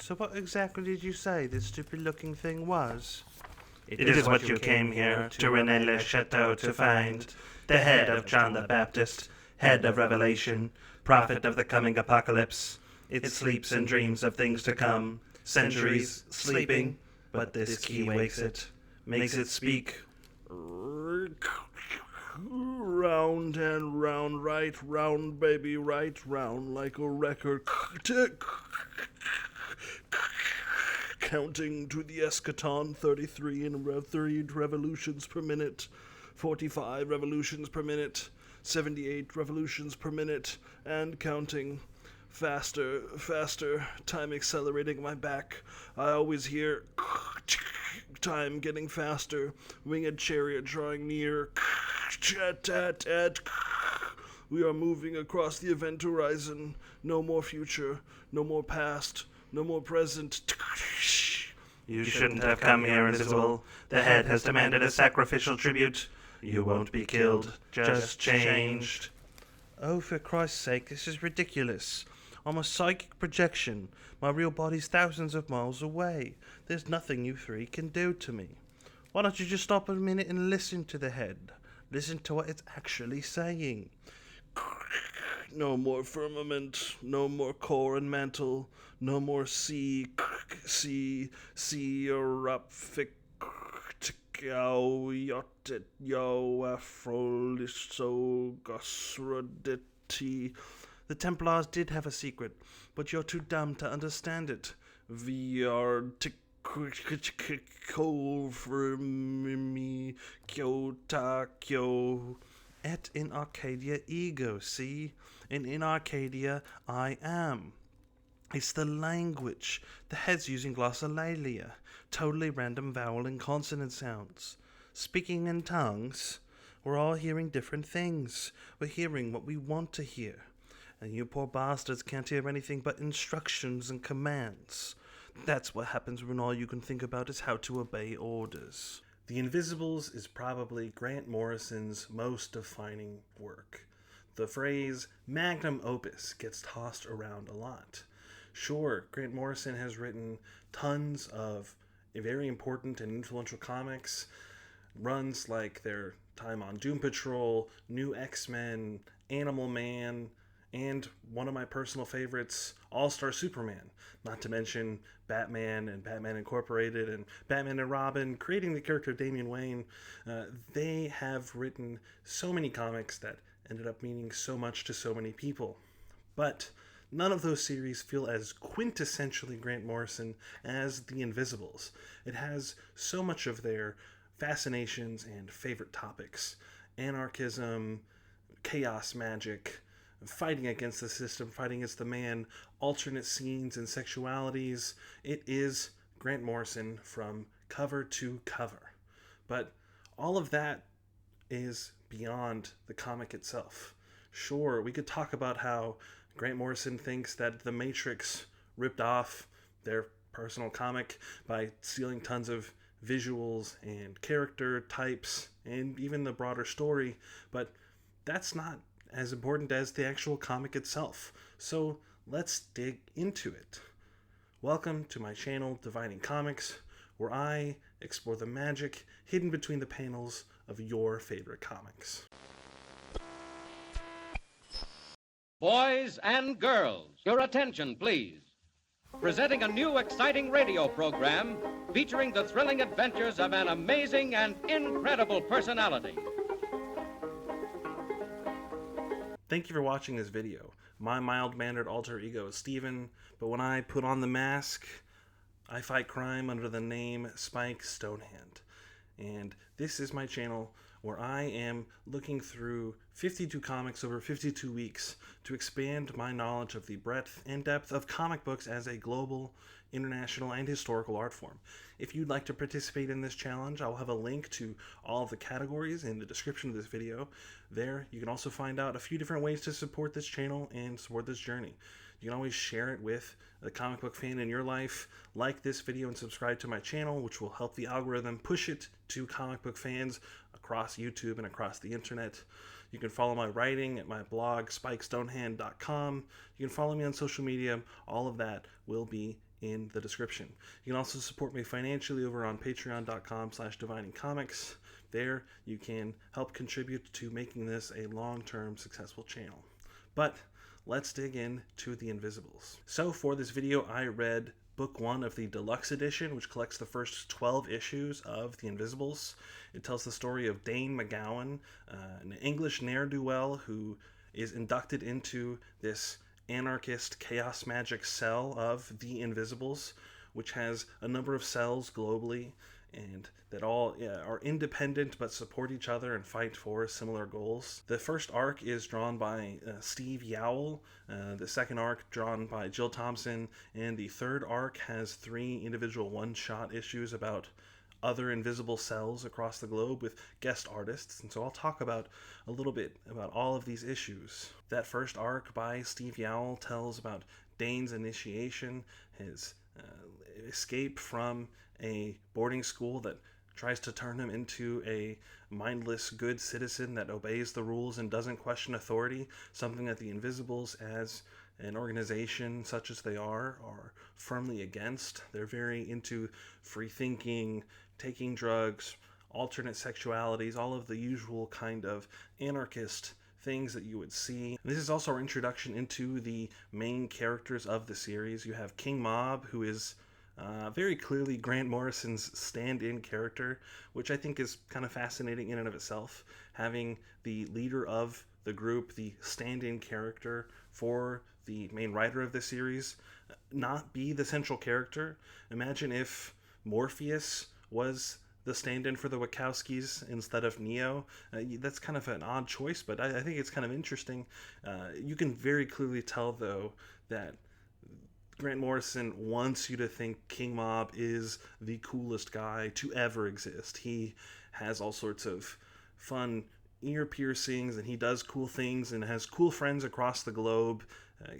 So what exactly did you say this stupid-looking thing was? It is what you came here to Rennes-le-Château to find. The head of John the Baptist, head of Revelation, prophet of the coming apocalypse. It sleeps and dreams of things to come, centuries sleeping, but this key wakes it, makes it speak. Round and round, right round, baby, right round, like a record. Counting to the eschaton, 33 and 30 revolutions per minute, 45 revolutions per minute, 78 revolutions per minute, and counting. Faster, faster, time accelerating my back. I always hear time getting faster, winged chariot drawing near. We are moving across the event horizon. No more future, no more past, no more present. You shouldn't have come here, Invisible. The head has demanded a sacrificial tribute. You won't be killed, just changed. Oh, for Christ's sake, this is ridiculous. I'm a psychic projection. My real body's thousands of miles away. There's nothing you three can do to me. Why don't you just stop a minute and listen to the head? Listen to what it's actually saying. No more firmament, no more core and mantle, no more sea, erupfic, yotet, yo, afroliso, gosrodeti. The Templars did have a secret, but you're too dumb to understand it. Et in Arcadia ego, see? And in Arcadia I am. It's the language. The head's using glossolalia, totally random vowel and consonant sounds. Speaking in tongues, we're all hearing different things. We're hearing what we want to hear. And you poor bastards can't hear anything but instructions and commands. That's what happens when all you can think about is how to obey orders. The Invisibles is probably Grant Morrison's most defining work. The phrase magnum opus gets tossed around a lot. Sure, Grant Morrison has written tons of very important and influential comics, runs like their time on Doom Patrol, New X-Men, Animal Man, and one of my personal favorites, All-Star Superman, not to mention Batman and Batman Incorporated and Batman and Robin, creating the character of Damian Wayne. They have written so many comics that ended up meaning so much to so many people. But none of those series feel as quintessentially Grant Morrison as The Invisibles. It has so much of their fascinations and favorite topics: anarchism, chaos magic, fighting against the system, fighting against the man, alternate scenes and sexualities. It is Grant Morrison from cover to cover. But all of that is beyond the comic itself. Sure, we could talk about how Grant Morrison thinks that The Matrix ripped off their personal comic by stealing tons of visuals and character types and even the broader story, but that's not as important as the actual comic itself. So let's dig into it. Welcome to my channel, Divining Comics, where I explore the magic hidden between the panels of your favorite comics. Boys and girls, your attention, please. Presenting a new exciting radio program featuring the thrilling adventures of an amazing and incredible personality. Thank you for watching this video. My mild-mannered alter ego is Steven, but when I put on the mask, I fight crime under the name Spike Stonehand. And this is my channel where I am looking through 52 comics over 52 weeks to expand my knowledge of the breadth and depth of comic books as a global, international, and historical art form. If you'd like to participate in this challenge, I'll have a link to all of the categories in the description of this video. There, you can also find out a few different ways to support this channel and support this journey. You can always share it with a comic book fan in your life. Like this video and subscribe to my channel, which will help the algorithm push it to comic book fans across YouTube and across the internet. You can follow my writing at my blog, spikestonehand.com. You can follow me on social media. All of that will be in the description. You can also support me financially over on patreon.com/diviningcomics. There, you can help contribute to making this a long-term successful channel. But let's dig into The Invisibles. So for this video, I read Book 1 of the Deluxe edition, which collects the first 12 issues of The Invisibles. It tells the story of Dane McGowan, an English ne'er-do-well who is inducted into this anarchist chaos magic cell of The Invisibles, which has a number of cells globally, and that all are independent but support each other and fight for similar goals. The first arc is drawn by Steve Yowell, the second arc drawn by Jill Thompson, and the third arc has 3 individual one-shot issues about other invisible cells across the globe with guest artists. And so I'll talk about a little bit about all of these issues. That first arc by Steve Yowell tells about Dane's initiation, his escape from a boarding school that tries to turn him into a mindless good citizen that obeys the rules and doesn't question authority, something that the Invisibles, as an organization such as they are firmly against. They're very into free thinking, taking drugs, alternate sexualities, all of the usual kind of anarchist things that you would see. This is also our introduction into the main characters of the series. You have King Mob, who is very clearly Grant Morrison's stand-in character, which I think is kind of fascinating in and of itself, having the leader of the group, the stand-in character for the main writer of the series, not be the central character. Imagine if Morpheus was the stand-in for the Wachowskis instead of Neo. That's kind of an odd choice, but I think it's kind of interesting. You can very clearly tell, though, that Grant Morrison wants you to think King Mob is the coolest guy to ever exist. He has all sorts of fun ear piercings, and he does cool things and has cool friends across the globe.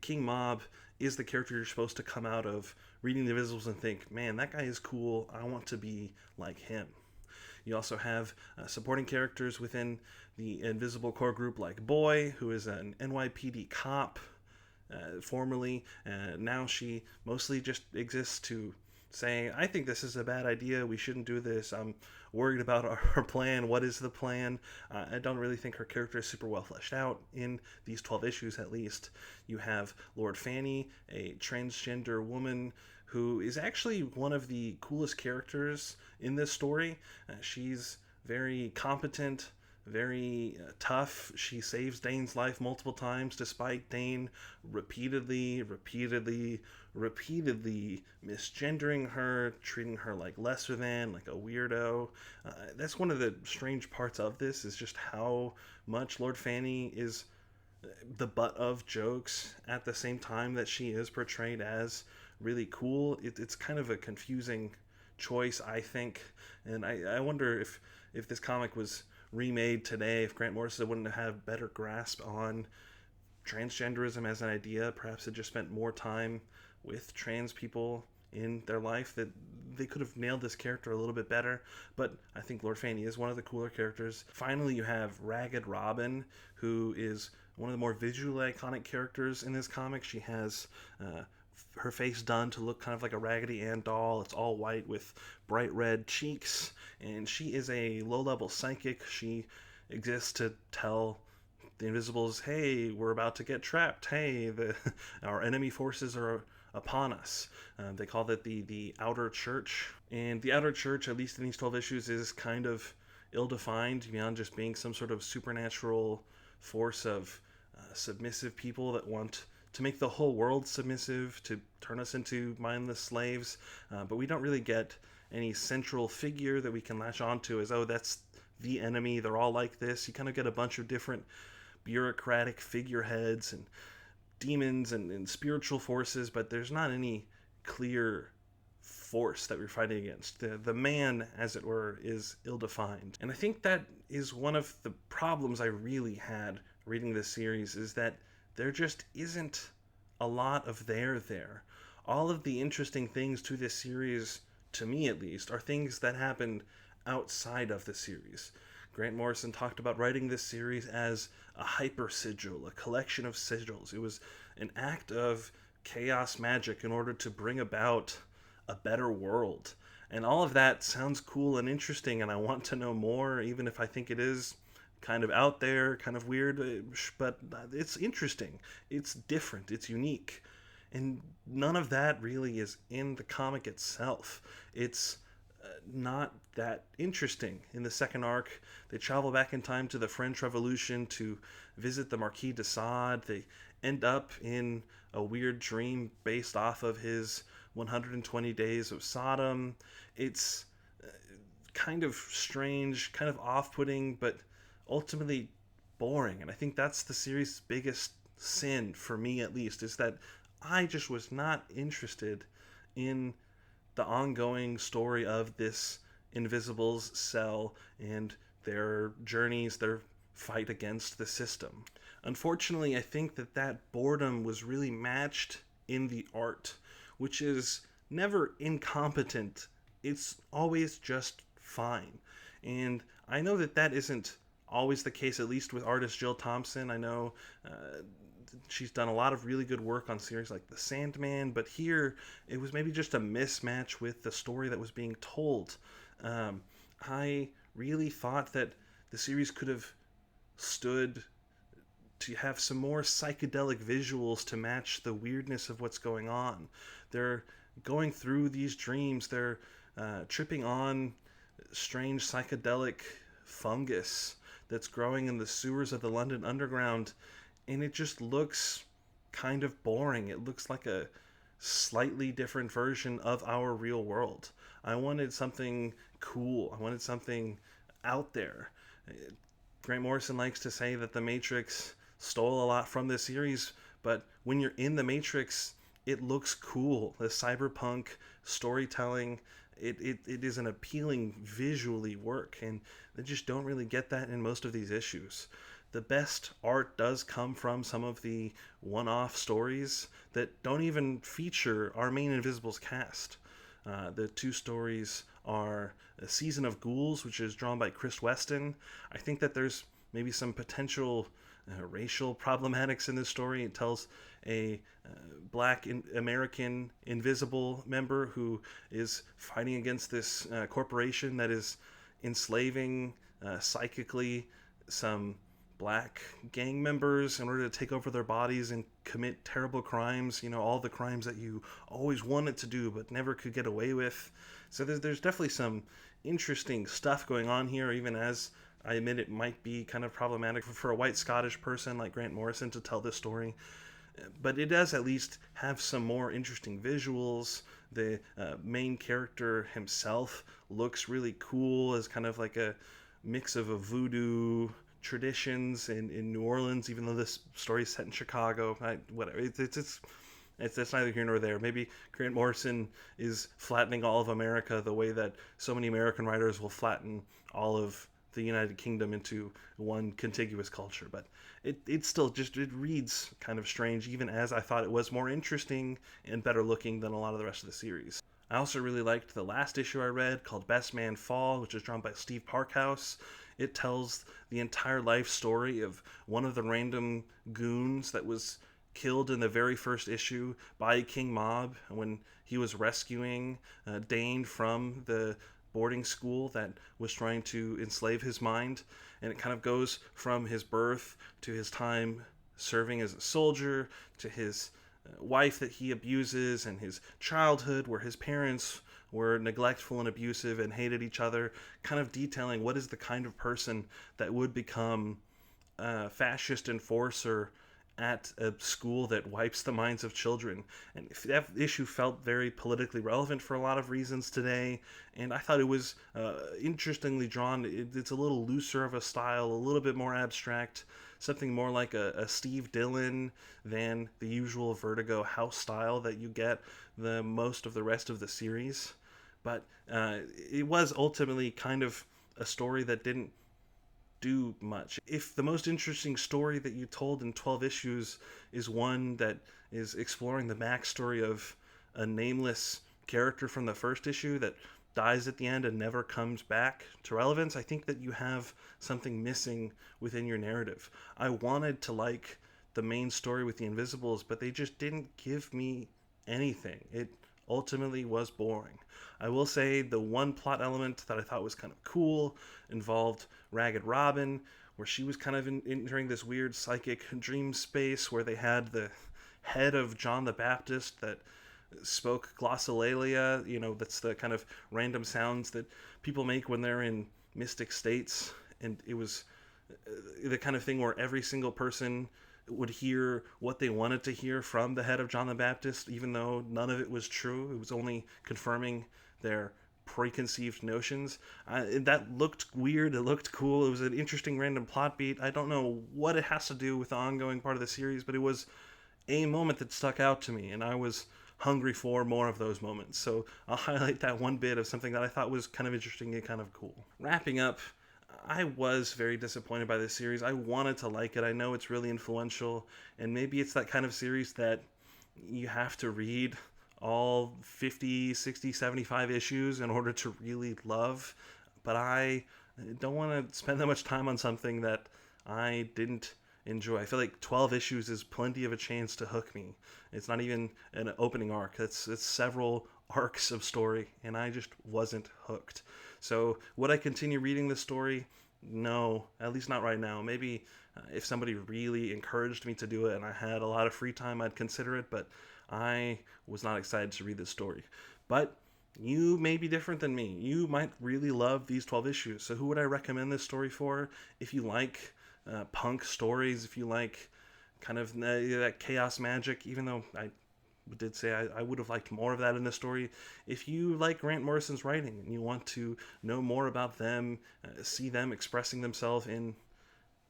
King Mob is the character you're supposed to come out of reading The Invisibles and think, man, that guy is cool. I want to be like him. You also have supporting characters within the Invisible core group like Boy, who is an NYPD cop. Formerly, now she mostly just exists to say, I think this is a bad idea, we shouldn't do this, I'm worried about our plan, what is the plan? I don't really think her character is super well fleshed out in these 12 issues at least. You have Lord Fanny, a transgender woman who is actually one of the coolest characters in this story. She's very competent, very tough. She saves Dane's life multiple times despite Dane repeatedly misgendering her, treating her like lesser than, like a weirdo. That's one of the strange parts of this, is just how much Lord Fanny is the butt of jokes at the same time that she is portrayed as really cool. It's kind of a confusing choice, I think, and I wonder if this comic was remade today, if Grant Morrison wouldn't have better grasp on transgenderism as an idea. Perhaps it just spent more time with trans people in their life, that they could have nailed this character a little bit better. But I think Lord Fanny is one of the cooler characters. Finally, you have Ragged Robin, who is one of the more visually iconic characters in this comic. She has her face done to look kind of like a Raggedy Ann doll. It's all white with bright red cheeks, and she is a low-level psychic. She exists to tell the Invisibles, hey, we're about to get trapped. Hey, our enemy forces are upon us. They call that the Outer Church. And the Outer Church, at least in these 12 issues, is kind of ill-defined beyond just being some sort of supernatural force of submissive people that want to make the whole world submissive, to turn us into mindless slaves. But we don't really get any central figure that we can latch onto as, oh, that's the enemy, they're all like this. You kind of get a bunch of different bureaucratic figureheads and demons and spiritual forces, but there's not any clear force that we're fighting against. The man, as it were, is ill-defined. And I think that is one of the problems I really had reading this series, is that there just isn't a lot of there. All of the interesting things to this series, to me at least, are things that happened outside of the series. Grant Morrison talked about writing this series as a hyper sigil, a collection of sigils. It was an act of chaos magic in order to bring about a better world. And all of that sounds cool and interesting, and I want to know more, even if I think it is kind of out there, kind of weird, but it's interesting. It's different, it's unique. And none of that really is in the comic itself. It's not that interesting. In the second arc, they travel back in time to the French Revolution to visit the Marquis de Sade. They end up in a weird dream based off of his 120 Days of Sodom. It's kind of strange, kind of off-putting, but ultimately boring. And I think that's the series' biggest sin, for me at least, is that I just was not interested in the ongoing story of this Invisible's cell and their journeys, their fight against the system. Unfortunately, I think that that boredom was really matched in the art, which is never incompetent. It's always just fine. And I know that that isn't always the case, at least with artist Jill Thompson. I know she's done a lot of really good work on series like The Sandman, but here it was maybe just a mismatch with the story that was being told. I really thought that the series could have stood to have some more psychedelic visuals to match the weirdness of what's going on. They're going through these dreams, they're tripping on strange psychedelic fungus that's growing in the sewers of the London Underground, and it just looks kind of boring. It looks like a slightly different version of our real world. I wanted something cool. I wanted something out there. Grant Morrison likes to say that The Matrix stole a lot from this series, but when you're in The Matrix, it looks cool. The cyberpunk storytelling, it is an appealing visually work, and they just don't really get that in most of these issues. The best art does come from some of the one-off stories that don't even feature our main Invisibles cast. The two stories are A Season of Ghouls, which is drawn by Chris Weston. I think that there's maybe some potential racial problematics in this story. It tells a black American invisible member who is fighting against this corporation that is enslaving psychically some black gang members in order to take over their bodies and commit terrible crimes, all the crimes that you always wanted to do but never could get away with. So there's definitely some interesting stuff going on here, even as I admit it might be kind of problematic for a white Scottish person like Grant Morrison to tell this story. But it does at least have some more interesting visuals. The main character himself looks really cool as kind of like a mix of a voodoo traditions in New Orleans, even though this story is set in Chicago. Whatever. It's neither here nor there. Maybe Grant Morrison is flattening all of America the way that so many American writers will flatten all of the United Kingdom into one contiguous culture. But it still just, it reads kind of strange, even as I thought it was more interesting and better looking than a lot of the rest of the series. I also really liked the last issue I read called Best Man Fall, which is drawn by Steve Parkhouse. It tells the entire life story of one of the random goons that was killed in the very first issue by King Mob when he was rescuing Dane from the boarding school that was trying to enslave his mind. And it kind of goes from his birth to his time serving as a soldier to his wife that he abuses, and his childhood where his parents were neglectful and abusive and hated each other, kind of detailing what is the kind of person that would become a fascist enforcer at a school that wipes the minds of children. And that issue felt very politically relevant for a lot of reasons today, and I thought it was interestingly drawn. It's a little looser of a style, a little bit more abstract, something more like a Steve Dillon than the usual Vertigo house style that you get the most of the rest of the series. But it was ultimately kind of a story that didn't do much. If the most interesting story that you told in 12 issues is one that is exploring the backstory of a nameless character from the first issue that dies at the end and never comes back to relevance, I think that you have something missing within your narrative. I wanted to like the main story with the Invisibles, but they just didn't give me anything. It ultimately was boring. I will say the one plot element that I thought was kind of cool involved Ragged Robin, where she was kind of entering this weird psychic dream space where they had the head of John the Baptist that spoke glossolalia. That's the kind of random sounds that people make when they're in mystic states. And it was the kind of thing where every single person would hear what they wanted to hear from the head of John the Baptist, even though none of it was true. It was only confirming their preconceived notions. That looked weird. It looked cool. It was an interesting random plot beat. I don't know what it has to do with the ongoing part of the series, but it was a moment that stuck out to me, and I was hungry for more of those moments. So I'll highlight that one bit of something that I thought was kind of interesting and kind of cool. Wrapping up, I was very disappointed by this series. I wanted to like it. I know it's really influential, and maybe it's that kind of series that you have to read all 50, 60, 75 issues in order to really love. But I don't want to spend that much time on something that I didn't enjoy. I feel like 12 issues is plenty of a chance to hook me. It's not even an opening arc. It's several arcs of story, and I just wasn't hooked. So would I continue reading this story? No, at least not right now. Maybe if somebody really encouraged me to do it and I had a lot of free time, I'd consider it, but I was not excited to read this story. But you may be different than me. You might really love these 12 issues. So who would I recommend this story for? If you like punk stories, if you like kind of that chaos magic, even though I did say I would have liked more of that in the story. If you like Grant Morrison's writing and you want to know more about them, see them expressing themselves in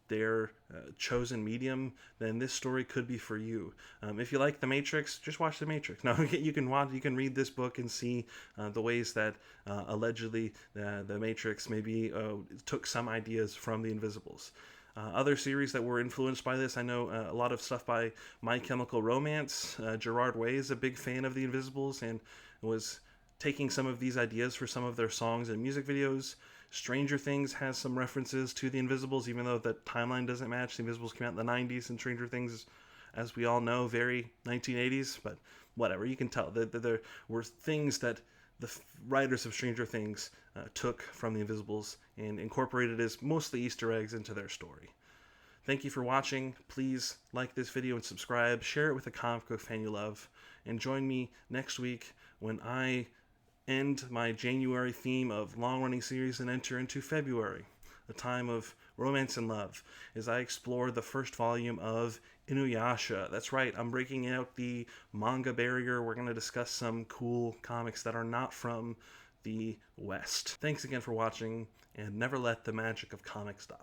their chosen medium, then this story could be for you. If you like The Matrix, just watch The Matrix. No, you can read this book and see the ways that allegedly The Matrix maybe took some ideas from The Invisibles. Other series that were influenced by this, I know a lot of stuff by My Chemical Romance. Gerard Way is a big fan of The Invisibles and was taking some of these ideas for some of their songs and music videos. Stranger Things has some references to The Invisibles, even though the timeline doesn't match. The Invisibles came out in the 90s, and Stranger Things, as we all know, very 1980s, but whatever. You can tell that there were things that the writers of Stranger Things took from The Invisibles and incorporated as mostly Easter eggs into their story. Thank you for watching. Please like this video and subscribe. Share it with a comic book fan you love. And join me next week when I end my January theme of long-running series and enter into February, a time of romance and love, as I explore the first volume of INUYASHA. That's right, I'm breaking out the manga barrier. We're going to discuss some cool comics that are not from the West. Thanks again for watching, and never let the magic of comics die.